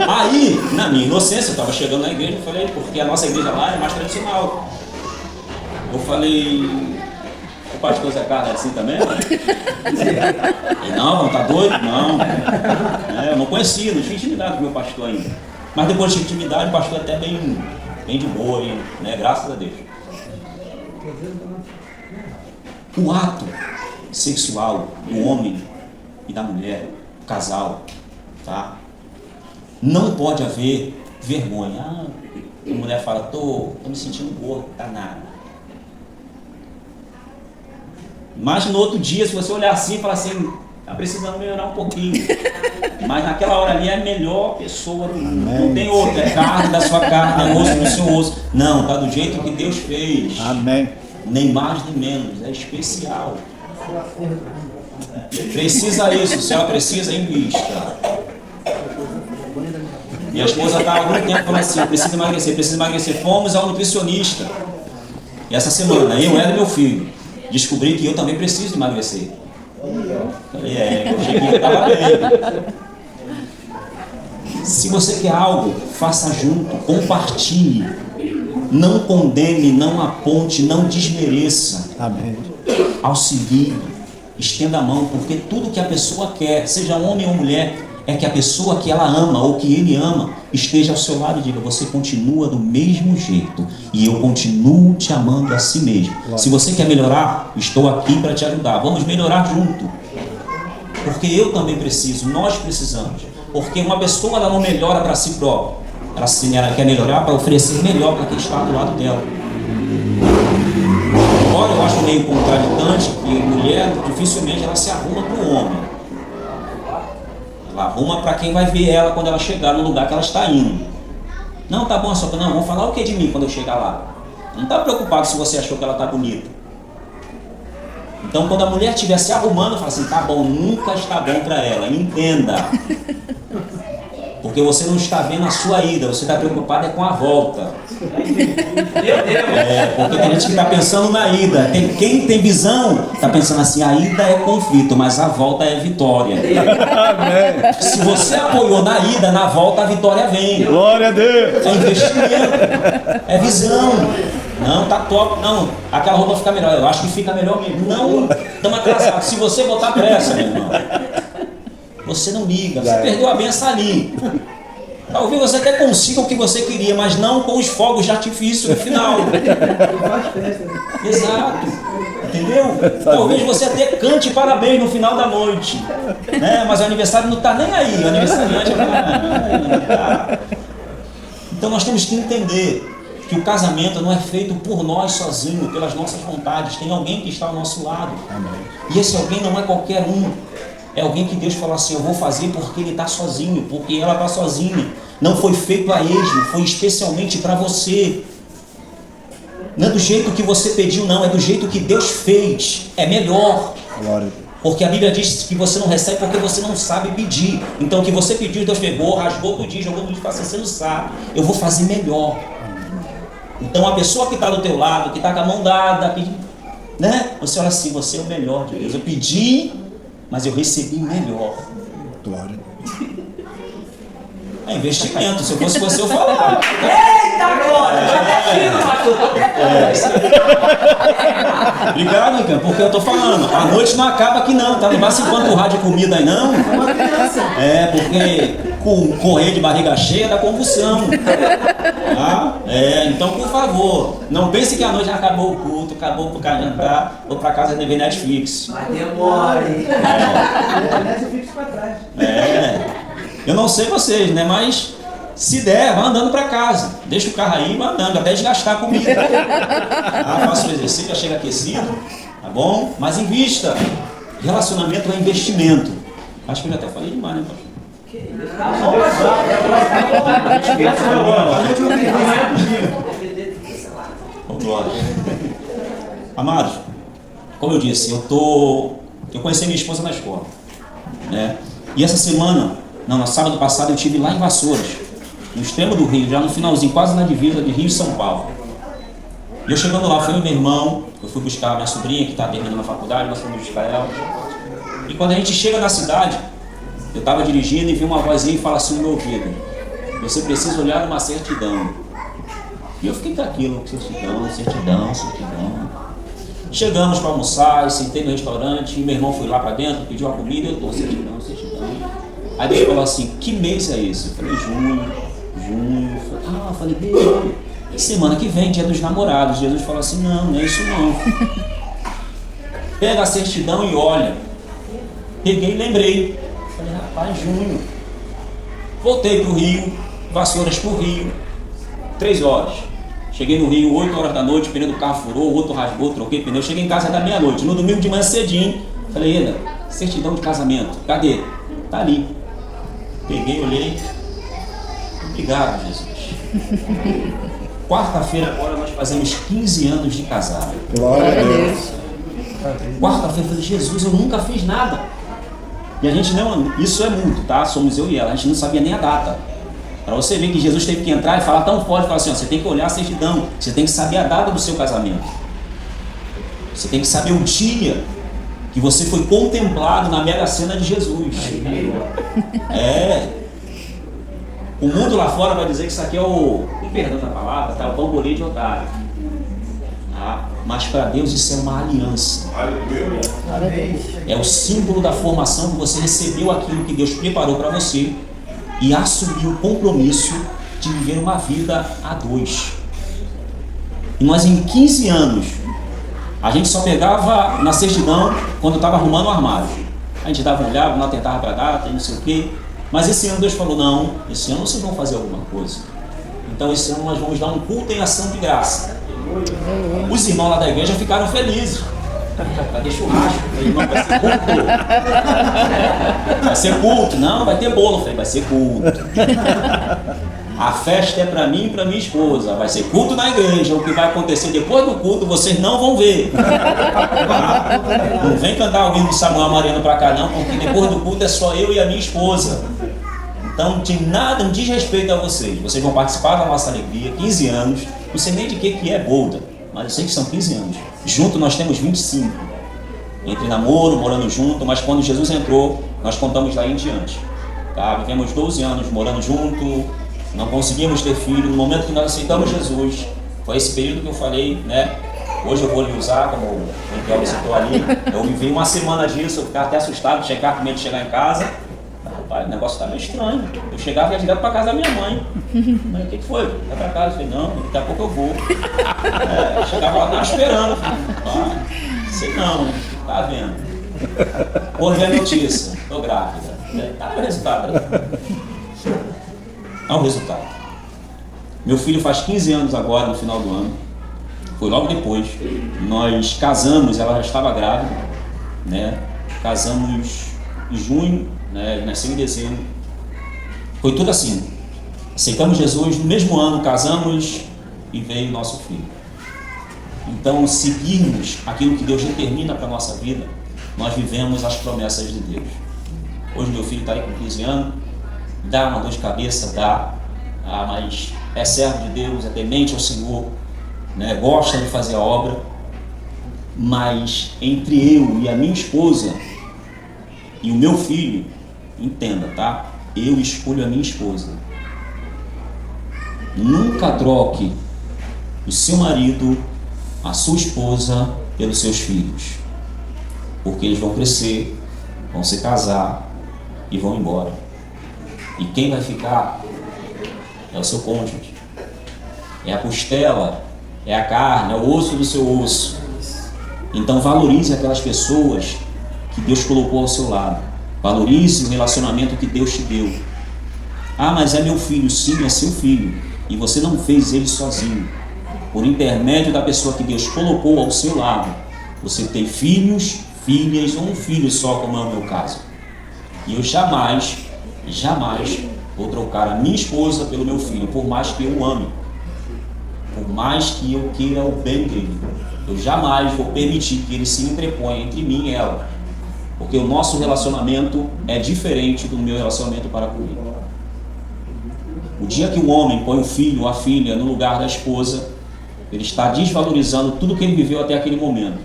Speaker 1: Aí, na minha inocência, eu estava chegando na igreja, eu falei, porque a nossa igreja lá é mais tradicional. Eu falei, o pastor Zé Carlos é assim também? Ele, não, tá doido? Não. Eu não conhecia, não tinha intimidade com o meu pastor ainda. Mas depois de intimidade, o pastor até bem de boa, né? Graças a Deus. O ato sexual do homem e da mulher, o casal, tá? Não pode haver vergonha. A mulher fala, tô me sentindo gordo, tá nada. Mas no outro dia, se você olhar assim e falar assim, tá precisando melhorar um pouquinho. Mas naquela hora ali é a melhor pessoa do mundo. Não tem outra, é carne da sua carne, é osso do seu osso. Não, tá do jeito que Deus fez.
Speaker 3: Amém.
Speaker 1: Nem mais nem menos, é especial. Precisa isso, se ela precisa, invista. Minha esposa estava há muito tempo falando assim, preciso emagrecer. Fomos ao nutricionista. E essa semana, eu e meu filho, descobri que eu também preciso emagrecer. Eu achei que eu estava bem. Se você quer algo, faça junto, compartilhe. Não condene, não aponte, não desmereça.
Speaker 3: Amém.
Speaker 1: Auxilie, estenda a mão, porque tudo que a pessoa quer, seja homem ou mulher, é que a pessoa que ela ama ou que ele ama esteja ao seu lado e diga, você continua do mesmo jeito e eu continuo te amando a si mesmo. Se você quer melhorar, estou aqui para te ajudar. Vamos melhorar junto. Porque eu também preciso, nós precisamos. Porque uma pessoa ela não melhora para si própria. Ela quer melhorar para oferecer melhor para quem está do lado dela. Agora eu acho meio contraditante que mulher dificilmente ela se arruma para o homem. Ela arruma para quem vai ver ela quando ela chegar no lugar que ela está indo. Não, tá bom, só que não, vão falar o que de mim quando eu chegar lá? Não está preocupado se você achou que ela está bonita. Então quando a mulher estiver se arrumando, fala assim, tá bom, nunca está bom para ela, entenda. Porque você não está vendo a sua ida, você está preocupado com a volta. Porque tem gente que está pensando na ida. Quem tem visão está pensando assim, a ida é conflito, mas a volta é vitória. Se você apoiou na ida, na volta a vitória vem.
Speaker 3: Glória a Deus.
Speaker 1: É investimento, é visão. Não, tá top, não, aquela roupa fica melhor, eu acho que fica melhor mesmo. Não, estamos atrasados. Se você botar pressa, meu irmão, você não liga, você perdeu a benção ali. Talvez você até consiga o que você queria, mas não com os fogos de artifício no final. Exato. Entendeu? Talvez você até cante parabéns no final da noite. Né? Mas o aniversário não está nem aí. O aniversariante é... Então nós temos que entender que o casamento não é feito por nós sozinhos, pelas nossas vontades. Tem alguém que está ao nosso lado. E esse alguém não é qualquer um. É alguém que Deus fala assim, eu vou fazer porque ele está sozinho, porque ela está sozinha. Não foi feito a esmo, foi especialmente para você. Não é do jeito que você pediu, não, é do jeito que Deus fez. É melhor.
Speaker 3: Glória.
Speaker 1: Porque a Bíblia diz que você não recebe porque você não sabe pedir. Então o que você pediu, Deus pegou, rasgou tudinho, jogou no lixo, assim, você não sabe. Eu vou fazer melhor. Então a pessoa que está do teu lado, que está com a mão dada, né? Você olha assim, você é o melhor de Deus. Eu pedi, mas eu recebi melhor.
Speaker 3: Glória.
Speaker 1: É investimento. Se eu fosse você, eu falava.
Speaker 5: Eita glória!
Speaker 1: Obrigado, Icam, porque eu tô falando. A noite não acaba aqui não, tá? Não vai se empurrar de comida aí não. Porque correr de barriga cheia dá convulsão. Tá? Então por favor, não pense que a noite já acabou o culto, acabou pro cara jantar, ou pra casa de ver Netflix.
Speaker 4: Mas demora, hein? Netflix pra trás.
Speaker 1: Eu não sei vocês, né? Mas se der, vai andando para casa. Deixa o carro aí, vai andando, até desgastar a comida. Faça o exercício, já chega aquecido, tá bom? Mas invista. Relacionamento é investimento. Acho que eu já até falei demais, né, pastor? Glória. Amados, como eu disse, eu conheci minha esposa na escola, né? E essa semana Não, no sábado passado eu estive lá em Vassouras, no extremo do Rio, já no finalzinho, quase na divisa de Rio e São Paulo. E eu chegando lá, fui com meu irmão, eu fui buscar a minha sobrinha que está terminando a faculdade, nós fomos buscar ela. E quando a gente chega na cidade, eu estava dirigindo e vi uma vozinha e fala assim no meu ouvido: você precisa olhar uma certidão. E eu fiquei com aquilo, certidão. Chegamos para almoçar, eu sentei no restaurante, e meu irmão foi lá para dentro, pediu a comida, eu tô certidão. Aí Deus falou assim: que mês é esse? Eu falei: junho. Eu falei: Deus, semana que vem, dia dos namorados. Jesus falou assim: não é isso não. Pega a certidão e olha. Peguei e lembrei. Falei: rapaz, junho. Voltei para o Rio, Vassouras para o Rio, 3 horas. Cheguei no Rio, 8 horas da noite, o pneu do carro furou, o outro rasgou, troquei pneu. Cheguei em casa da meia-noite. No domingo de manhã cedinho, falei: Eda, certidão de casamento, cadê? Tá ali. Peguei, olhei. Obrigado, Jesus. Quarta-feira agora nós fazemos 15 anos de casado.
Speaker 3: Glória a Deus.
Speaker 1: Quarta-feira eu falei: Jesus, eu nunca fiz nada. E a gente não, isso é muito, tá? Somos eu e ela, a gente não sabia nem a data. Para você ver que Jesus teve que entrar e falar tão forte, falar assim: ó, você tem que olhar a certidão, você tem que saber a data do seu casamento. Você tem que saber o dia que você foi contemplado na mega cena de Jesus. O mundo lá fora vai dizer que isso aqui é o perdão da palavra, tá? O bambolê de otário. Tá? Mas para Deus isso é uma aliança. É o símbolo da formação que você recebeu aquilo que Deus preparou para você e assumiu o compromisso de viver uma vida a 2. E nós em 15 anos, a gente só pegava na certidão quando estava arrumando o armário. A gente dava uma olhada, não atentava para a data, não sei o quê. Mas esse ano Deus falou: não, esse ano vocês vão fazer alguma coisa. Então esse ano nós vamos dar um culto em ação de graça. Os irmãos lá da igreja ficaram felizes. Vai ter churrasco. Falei: irmão, vai ser culto. Vai ser culto. Não, vai ter bolo. Falei: vai ser culto. A festa é para mim e para minha esposa. Vai ser culto na igreja. O que vai acontecer depois do culto vocês não vão ver. Não vem cantar o hino de Samuel Mariano para cá não, porque depois do culto é só eu e a minha esposa. Então não diz respeito a vocês. Vocês vão participar da nossa alegria. 15 anos. Não sei nem de que é Golda, mas eu sei que são 15 anos. Junto nós temos 25. Entre namoro, morando junto, mas quando Jesus entrou, nós contamos daí em diante. Tá? Vivemos 12 anos morando junto, não conseguimos ter filho. No momento que nós aceitamos Jesus, foi esse período que eu falei, né? Hoje eu vou lhe usar, como o Miguel citou ali. Eu vivi uma semana disso, eu ficava até assustado, chegar com medo de chegar em casa. Rapaz, o negócio tá meio estranho. Eu chegava e ia direto para casa da minha mãe. Mãe, o que foi? Vai para casa. Eu falei: não, daqui a pouco eu vou. Eu chegava lá, estava esperando. Sei não, tá vendo? Hoje é notícia, tô grávida. Tá o resultado. Olha o resultado. Meu filho faz 15 anos agora, no final do ano. Foi logo depois. Nós casamos, ela já estava grávida, né? Casamos em junho, né? Nasceu em dezembro. Foi tudo assim. Aceitamos Jesus, no mesmo ano casamos e veio nosso filho. Então, seguirmos aquilo que Deus determina para a nossa vida, nós vivemos as promessas de Deus. Hoje meu filho está aí com 15 anos, dá uma dor de cabeça, dá, mas é servo de Deus, é temente ao Senhor, né? Gosta de fazer a obra, mas entre eu e a minha esposa e o meu filho, entenda, tá? Eu escolho a minha esposa. Nunca troque o seu marido, a sua esposa, pelos seus filhos, porque eles vão crescer, vão se casar e vão embora. E quem vai ficar é o seu cônjuge, é a costela, é a carne, é o osso do seu osso. Então valorize aquelas pessoas que Deus colocou ao seu lado. Valorize o relacionamento que Deus te deu. Ah, mas é meu filho. Sim, é seu filho. E você não fez ele sozinho. Por intermédio da pessoa que Deus colocou ao seu lado, você tem filhos, filhas ou um filho só, como é o meu caso. E eu jamais vou trocar a minha esposa pelo meu filho, por mais que eu o ame, por mais que eu queira o bem dele. Eu jamais vou permitir que ele se interponha entre mim e ela. Porque o nosso relacionamento é diferente do meu relacionamento para com ele. O dia que o homem põe o filho ou a filha no lugar da esposa, ele está desvalorizando tudo que ele viveu até aquele momento.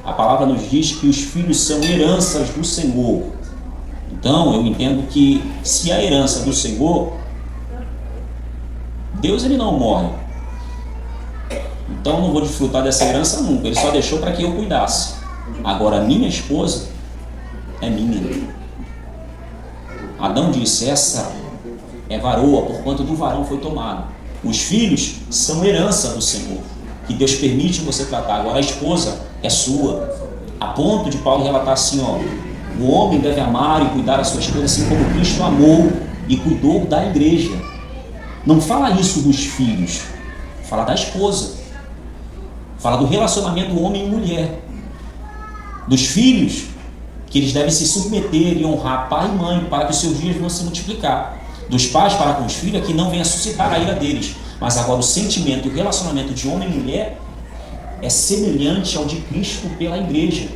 Speaker 1: A palavra nos diz que os filhos são heranças do Senhor. Então, eu entendo que se a herança do Senhor, Deus ele não morre. Então, eu não vou desfrutar dessa herança nunca. Ele só deixou para que eu cuidasse. Agora, minha esposa é minha. Adão disse, essa é varoa, porquanto do varão foi tomado. Os filhos são herança do Senhor, que Deus permite você tratar. Agora, a esposa é sua. A ponto de Paulo relatar assim, ó, o homem deve amar e cuidar da sua esposa assim como Cristo amou e cuidou da igreja. Não fala isso dos filhos, fala da esposa. Fala do relacionamento homem e mulher. Dos filhos, que eles devem se submeter e honrar pai e mãe para que os seus dias venham se multiplicar. Dos pais para com os filhos, é que não venha suscitar a ira deles. Mas agora o sentimento e o relacionamento de homem e mulher é semelhante ao de Cristo pela igreja.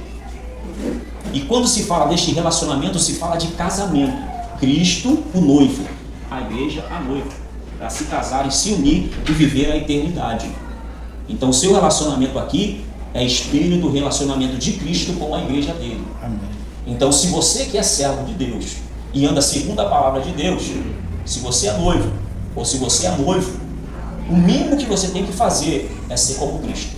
Speaker 1: E quando se fala deste relacionamento, se fala de casamento. Cristo, o noivo, a igreja, a noiva, para se casarem, se unir e viver a eternidade. Então o seu relacionamento aqui é espelho do relacionamento de Cristo com a igreja dele.
Speaker 3: Amém.
Speaker 1: Então, se você que é servo de Deus e anda segundo a palavra de Deus, se você é noivo ou se você é noivo, o mínimo que você tem que fazer é ser como Cristo.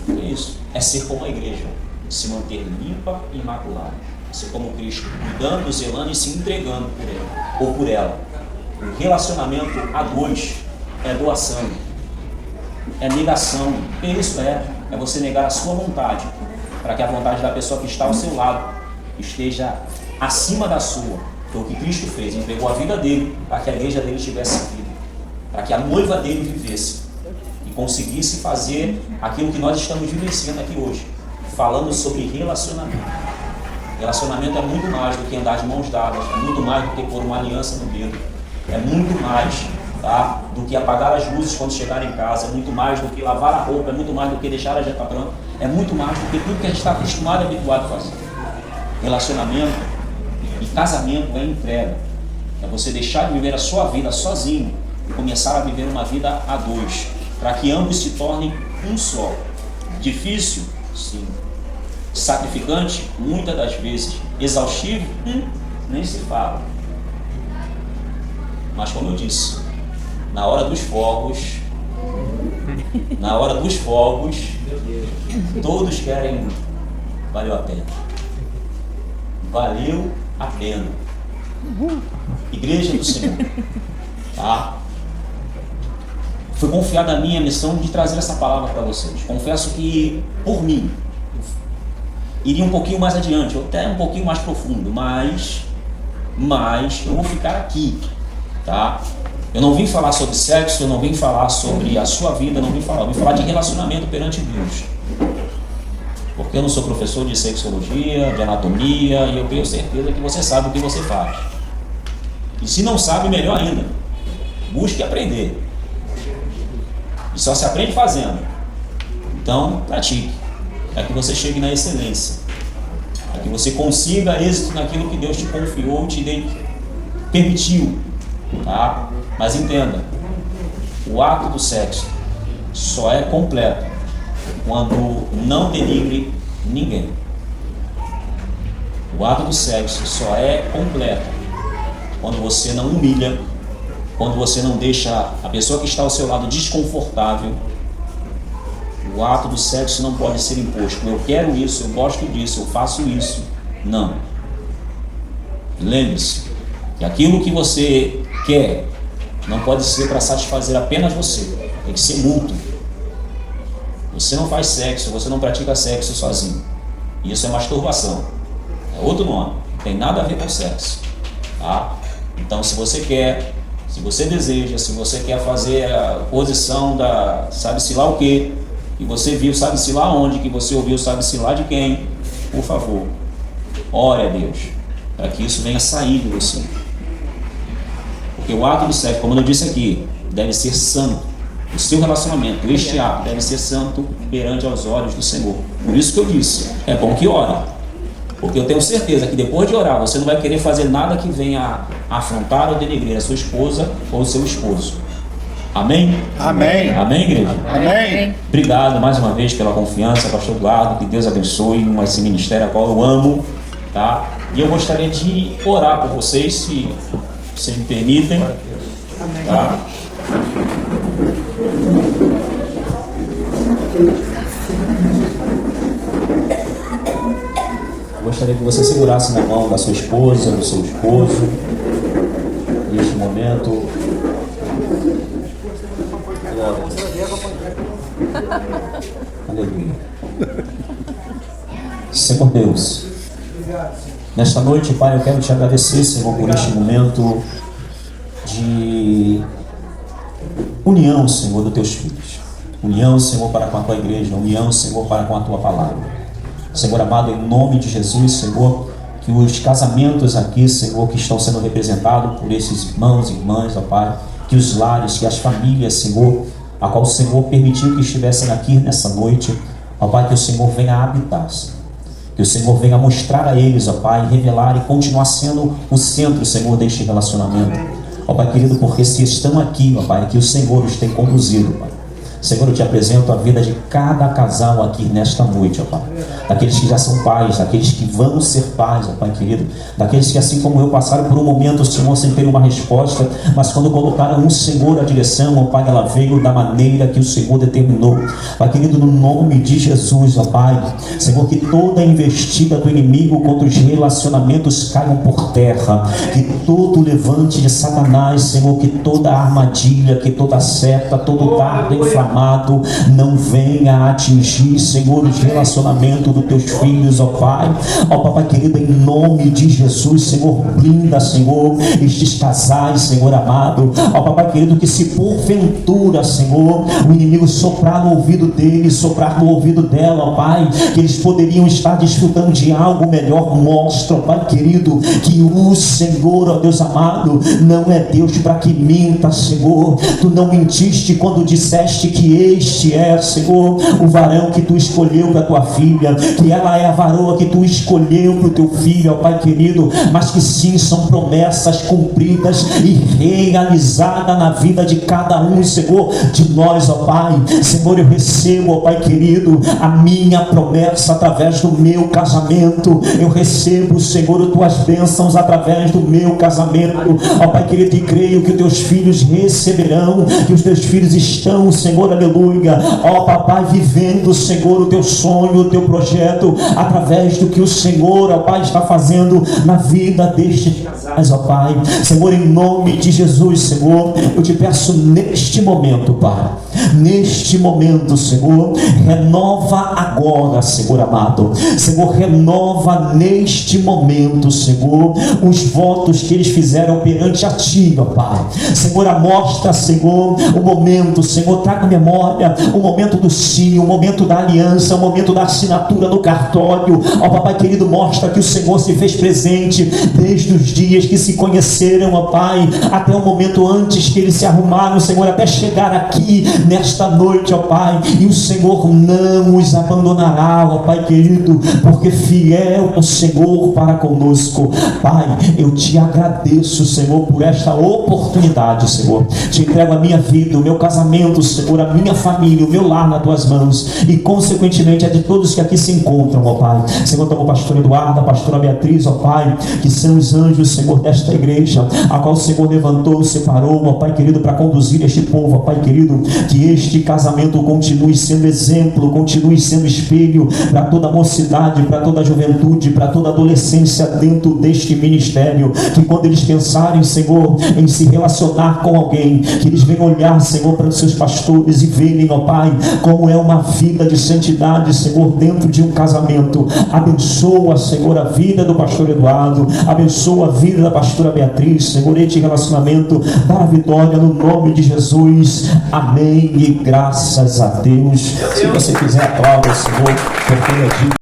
Speaker 1: É isso. É ser como a igreja, se manter limpa e imaculada. Ser como Cristo, cuidando, zelando e se entregando por ele ou por ela. O relacionamento a dois é doação, é negação. Isso é você negar a sua vontade, para que a vontade da pessoa que está ao seu lado esteja acima da sua. Foi o que Cristo fez, entregou a vida dele para que a igreja dele tivesse vida, para que a noiva dele vivesse e conseguisse fazer aquilo que nós estamos vivenciando aqui hoje, falando sobre relacionamento. Relacionamento é muito mais do que andar de mãos dadas, é muito mais do que pôr uma aliança no dedo, é muito mais, tá, do que apagar as luzes quando chegar em casa, é muito mais do que lavar a roupa, é muito mais do que deixar a janta branca, é muito mais do que tudo que a gente está acostumado e habituado a fazer. Relacionamento e casamento é entrega, é você deixar de viver a sua vida sozinho e começar a viver uma vida a dois, para que ambos se tornem um só. Difícil? Sim. Sacrificante? Muitas das vezes. Exaustivo? Nem se fala. Mas como eu disse, na hora dos fogos, todos querem, valeu a pena. Valeu a pena. Igreja do Senhor, tá? Foi confiada a minha missão de trazer essa palavra para vocês. Confesso que, por mim, iria um pouquinho mais adiante, ou até um pouquinho mais profundo, mas eu vou ficar aqui, tá? Eu não vim falar sobre sexo, eu não vim falar sobre a sua vida, eu vim falar de relacionamento perante Deus. Porque eu não sou professor de sexologia, de anatomia, e eu tenho certeza que você sabe o que você faz. E se não sabe, melhor ainda, busque aprender. E só se aprende fazendo. Então, pratique. Para que você chegue na excelência. Para que você consiga êxito naquilo que Deus te confiou, te permitiu. Tá? Mas entenda, o ato do sexo só é completo quando não denigre ninguém. O ato do sexo só é completo quando você não humilha, quando você não deixa a pessoa que está ao seu lado desconfortável. O ato do sexo não pode ser imposto. Eu quero isso, eu gosto disso, eu faço isso. Não. Lembre-se que aquilo que você quer não pode ser para satisfazer apenas você. Tem que ser mútuo. Você não faz sexo, você não pratica sexo sozinho. Isso é masturbação. É outro nome. Não tem nada a ver com sexo. Tá? Então, se você quer, se você deseja, se você quer fazer a posição da sabe-se lá o que, que você viu sabe-se lá onde, que você ouviu sabe-se lá de quem, por favor, ore a Deus, para que isso venha sair de você. Porque o ato do sexo, como eu disse aqui, deve ser santo. O seu relacionamento, este ato deve ser santo perante aos olhos do Senhor. Por isso que eu disse, é bom que ore. Porque eu tenho certeza que depois de orar, você não vai querer fazer nada que venha afrontar ou denegrir a sua esposa ou o seu esposo. Amém?
Speaker 3: Amém.
Speaker 1: Amém, igreja?
Speaker 3: Amém.
Speaker 1: Obrigado mais uma vez pela confiança, pastor Eduardo. Que Deus abençoe esse ministério a qual eu amo, tá? E eu gostaria de orar por vocês, se vocês me permitem, tá? Gostaria que você segurasse na mão da sua esposa, do seu esposo, neste momento. Aleluia. Senhor Deus, nesta noite, Pai, eu quero te agradecer, Senhor, por este momento de união, Senhor, dos teus filhos. União, Senhor, para com a tua igreja. União, Senhor, para com a tua palavra. Senhor amado, em nome de Jesus, Senhor, que os casamentos aqui, Senhor, que estão sendo representados por esses irmãos e irmãs, ó Pai, que os lares, que as famílias, Senhor, a qual o Senhor permitiu que estivessem aqui nessa noite, ó Pai, que o Senhor venha habitar, Senhor. Que o Senhor venha mostrar a eles, ó Pai, revelar e continuar sendo o centro, Senhor, deste relacionamento. Ó Pai querido, porque se estão aqui, ó Pai, que o Senhor os tem conduzido, Pai. Senhor, eu te apresento a vida de cada casal aqui nesta noite, ó Pai. Daqueles que já são pais, daqueles que vão ser pais, ó Pai querido. Daqueles que, assim como eu, passaram por um momento, Senhor, sem ter uma resposta, mas quando colocaram um Senhor à direção, ó Pai, ela veio da maneira que o Senhor determinou. Pai querido, no nome de Jesus, ó Pai, Senhor, que toda investida do inimigo contra os relacionamentos caiam por terra. Que todo levante de Satanás, Senhor, que toda armadilha, que toda seta, todo dardo inflamado não venha atingir, Senhor, os relacionamentos dos teus filhos, ó Pai. Ó Papai querido, em nome de Jesus, Senhor, blinda, Senhor, estes casais, Senhor amado. Ó Papai querido, que se porventura, Senhor, o inimigo soprar no ouvido deles, soprar no ouvido dela, ó Pai, que eles poderiam estar desfrutando de algo melhor, mostra, ó Pai querido, que o Senhor, ó Deus amado, não é Deus para que minta, Senhor. Tu não mentiste quando disseste que este é, Senhor, o varão que tu escolheu para tua filha, que ela é a varoa que tu escolheu para o teu filho, ó Pai querido, mas que sim, são promessas cumpridas e realizadas na vida de cada um, Senhor, de nós, ó Pai. Senhor, eu recebo, ó Pai querido, a minha promessa através do meu casamento. Eu recebo, Senhor, as tuas bênçãos através do meu casamento, ó Pai querido, e creio que os teus filhos receberão, que os teus filhos estão, Senhor, aleluia, ó Papai, vivendo, Senhor, o teu sonho, o teu projeto, através do que o Senhor, ó Pai, está fazendo na vida destes casais, ó Pai. Senhor, em nome de Jesus, Senhor, eu te peço neste momento, Pai, neste momento, Senhor, renova agora, Senhor amado. Senhor, renova neste momento, Senhor, os votos que eles fizeram perante a Ti, ó Pai. Senhor, amostra, Senhor, o momento, Senhor, traga memória, o momento do sim, o momento da aliança, o momento da assinatura no cartório. Ó Papai querido, mostra que o Senhor se fez presente desde os dias que se conheceram, ó Pai, até o momento antes que eles se arrumaram, Senhor, até chegar aqui nesta noite, ó Pai, e o Senhor não os abandonará, ó Pai querido, porque fiel é o Senhor para conosco. Pai, eu te agradeço, Senhor, por esta oportunidade, Senhor. Te entrego a minha vida, o meu casamento, Senhor, a minha família, o meu lar nas tuas mãos, e consequentemente a de todos que aqui se encontram, ó Pai. Senhor, toma o pastor Eduardo, a pastora Beatriz, ó Pai, que são os anjos, Senhor, desta igreja, a qual o Senhor levantou, separou, ó Pai querido, para conduzir este povo, ó Pai querido, que este casamento continue sendo exemplo, continue sendo espelho para toda a mocidade, para toda a juventude, para toda a adolescência dentro deste ministério. Que quando eles pensarem, Senhor, em se relacionar com alguém, que eles venham olhar, Senhor, para os seus pastores e verem, ó Pai, como é uma vida de santidade, Senhor, dentro de um casamento. Abençoa, Senhor, a vida do pastor Eduardo, abençoa a vida da pastora Beatriz, Senhor, este relacionamento, dá a vitória no nome de Jesus. Amém e graças a Deus. Se você quiser, aplauda, Senhor, porque Ele é digno.